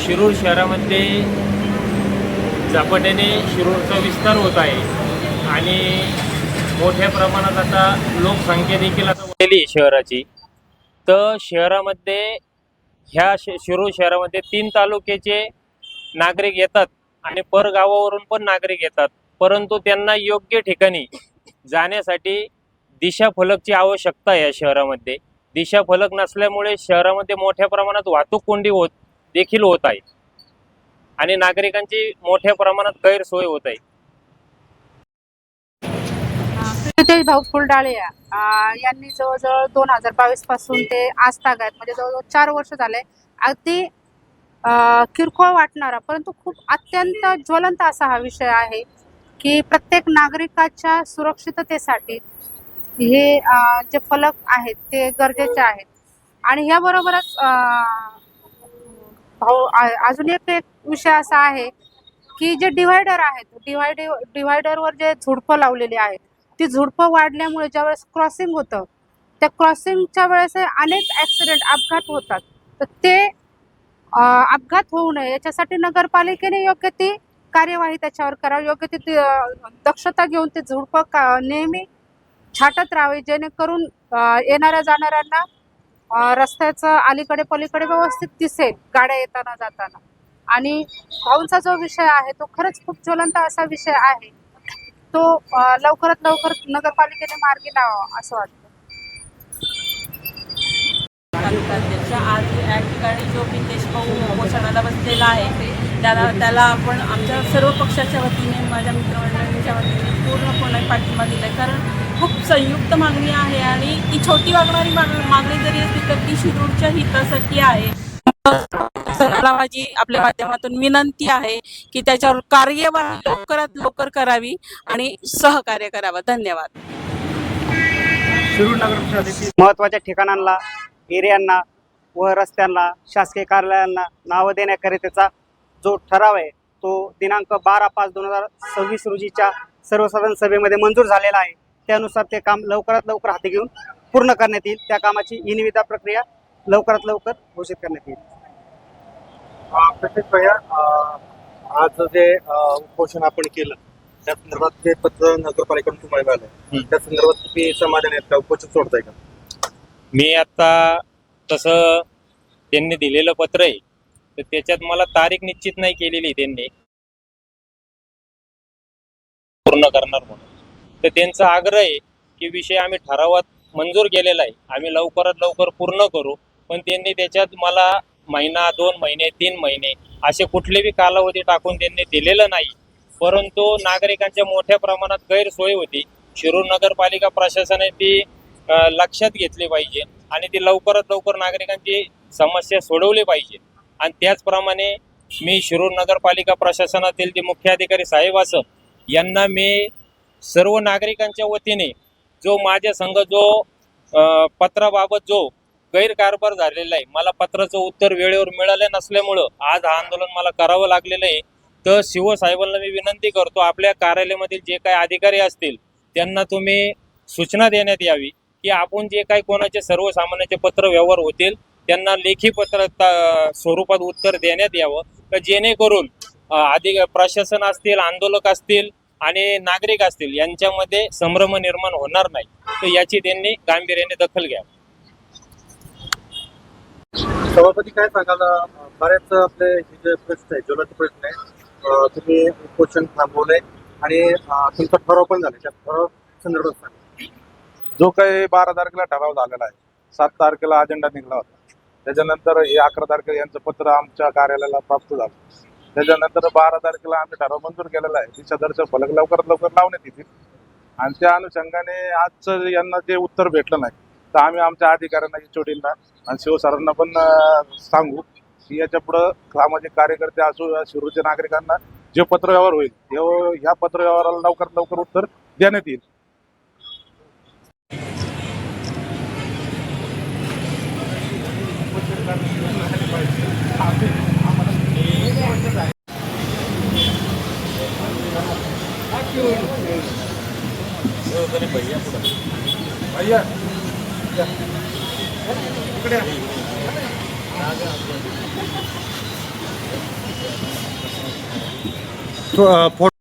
शिरूर शहरामध्ये झपाट्याने शिरूरचा विस्तार होत आहे आणि मोठ्या प्रमाणात आता लोकसंख्या देखील आता वाढली शहराची. तर शहरामध्ये शिरूर शहरामध्ये 3 तालुक्याचे नागरिक येतात आणि परगावावरून पण नागरिक येतात, परंतु त्यांना योग्य ठिकाणी जाण्यासाठी दिशाफलकची आवश्यकता आहे. या शहरामध्ये दिशाफलक नसल्यामुळे शहरामध्ये मोठ्या प्रमाणात वाहतूक कोंडी देखील होत आहे आणि नागरिकांची मोठ्या प्रमाणात गैरसोय होत आहे. प्रीतेश भाऊ फुलडाळे यांनी जवळजवळ 2022 पासून ते आज तागायत म्हणजे जवळजवळ 4 वर्ष झाले. अगदी किरकोळ वाटणारा परंतु खूप अत्यंत ज्वलंत असा हा विषय आहे की प्रत्येक नागरिकाच्या सुरक्षिततेसाठी हे जे फलक आहेत ते गरजेचे आहेत. आणि याबरोबरच भाऊ अजून एक विषय असा आहे की जे डिव्हायडर आहेत डिव्हायडरवर जे झुडपं लावलेली आहेत ती झुडपं वाढल्यामुळे ज्यावेळेस क्रॉसिंग होतं त्या क्रॉसिंगच्या वेळेस अनेक ॲक्सिडेंट अपघात होतात. तर ते अपघात होऊ नये याच्यासाठी नगरपालिकेने योग्य ती कार्यवाही त्याच्यावर करावी, योग्य ती दक्षता घेऊन ते झुडपं नेहमी छाटत राहावे जेणेकरून येणाऱ्या जाणाऱ्यांना रस्त्याचं अलीकडे पलीकडे व्यवस्थित दिसेल गाड्या येताना जाताना. आणि भाऊंचा जो विषय आहे तो खरंच खूप ज्वलंत असा विषय आहे, तो लवकरात लवकर नगरपालिकेने मार्गी लावावा असं वाटतं. आज या ठिकाणी जो प्रीतेश भाऊ उपोषणाला बसलेला आहे त्याला आपण आमच्या सर्व पक्षाच्या वतीने माझ्या मित्रमंडळींच्या वतीने पूर्णपणे पाठिंबा दिला आहे. कारण खूप संयुक्त मागणी आहे आणि ती छोटी वागणारी मागणी जरी असली तर ती शिरूरच्या हितासाठी आहे. माझी आपल्या माध्यमातून विनंती आहे की त्याच्यावर कार्यवाही लवकरात लवकर करावी आणि सहकार्य करावं. धन्यवाद. शिरूर नगर महत्त्वाच्या ठिकाणांना, एरियांना व रस्त्यांना, शासकीय कार्यालयांना नावं देण्याकरिताचा जो ठराव आहे तो दिनांक 12/5/2026 रोजीच्या सर्वसाधारण सभेमध्ये मंजूर झालेला आहे. त्यानुसार ते काम लवकरात लवकर हाती घेऊन पूर्ण करण्यात येईल. त्या कामाची ई-निविदा प्रक्रिया लवकरात लवकर घोषित करण्यात येईल. प्रत्येक भैया, आज जे उपोषण आपण केलं त्या संदर्भात जे पत्र नगरपालिकेकडून तुम्हाला मिळालं त्या संदर्भात तुम्ही समाधानी आहेत का? उपोषण सोडताय का? मी आता तसं त्यांनी दिलेलं पत्र आहे तर त्याच्यात मला तारीख निश्चित नाही केलेली त्यांनी पूर्ण करणार म्हणून. तर त्यांचा आग्रह आहे की विषय आम्ही ठरावात मंजूर केलेला आहे, आम्ही लवकरात लवकर पूर्ण करू. पण त्यांनी त्याच्यात मला महिना, 2 महिने, 3 महिने असे कुठलेही कालावधी टाकून त्यांनी दिलेलं नाही. परंतु नागरिकांच्या मोठ्या प्रमाणात गैरसोय होती. शिरूर नगरपालिका प्रशासनाने ती लक्षात घेतली पाहिजे आणि ती लवकरात लवकर नागरिकांची समस्या सोडवली पाहिजे. आणि त्याचप्रमाणे मी शिरूर नगरपालिका प्रशासनातील जे मुख्य अधिकारी साहेब असं यांना मी सर्व नागरिकांच्या वतीने जो माझ्या संघ जो पत्राबाबत जो गैरकारभार झालेला आहे, मला पत्राचं उत्तर वेळेवर मिळालं नसल्यामुळं आज हा आंदोलन मला करावं लागलेलं आहे. तर शिवसाहेबांना मी विनंती करतो, आपल्या कार्यालयामधील जे काही अधिकारी असतील त्यांना तुम्ही सूचना देण्यात यावी की आपण जे काही कोणाचे सर्वसामान्याचे पत्र व्यवहार होतील त्यांना लेखी पत्र स्वरूपात उत्तर देण्यात यावं, तर जेणेकरून प्रशासन असतील, आंदोलक असतील आणि नागरिक असतील यांच्यामध्ये संभ्रम निर्माण होणार नाही. तर याची त्यांनी गांभीर्याने दखल घ्यावी. सभापती काय सांगाल? बरेच आपले जे प्रश्न आहे, ज्वलंत प्रश्न आहे, तुम्ही उपोषण थांबवलंय आणि तुमचा ठराव पण झाला, त्या ठराव संदर्भात सांगा. जो काही 12 तारखेला ठराव झालेला आहे, 7 तारखेला अजेंडा निघाला होता, त्याच्यानंतर हे 11 तारखेला यांचं पत्र आमच्या कार्यालयाला प्राप्त झालं. त्याच्यानंतर 12 तारखेला आम्ही ठराव मंजूर केलेला आहे. दिशादर्शक फलक लवकरात लवकर लावण्यात येतील आणि त्या अनुषंगाने आजचं यांना जे उत्तर भेटलं नाही तर आम्ही आमच्या अधिकाऱ्यांना, HODंना आणि शिवसरांना पण सांगू की याच्या पुढं सामाजिक कार्यकर्ते असो, शिरूरच्या नागरिकांना जे पत्रव्यवहार होईल ह्या पत्रव्यवहाराला लवकरात लवकर उत्तर देण्यात येईल. भैया इकडे फोटो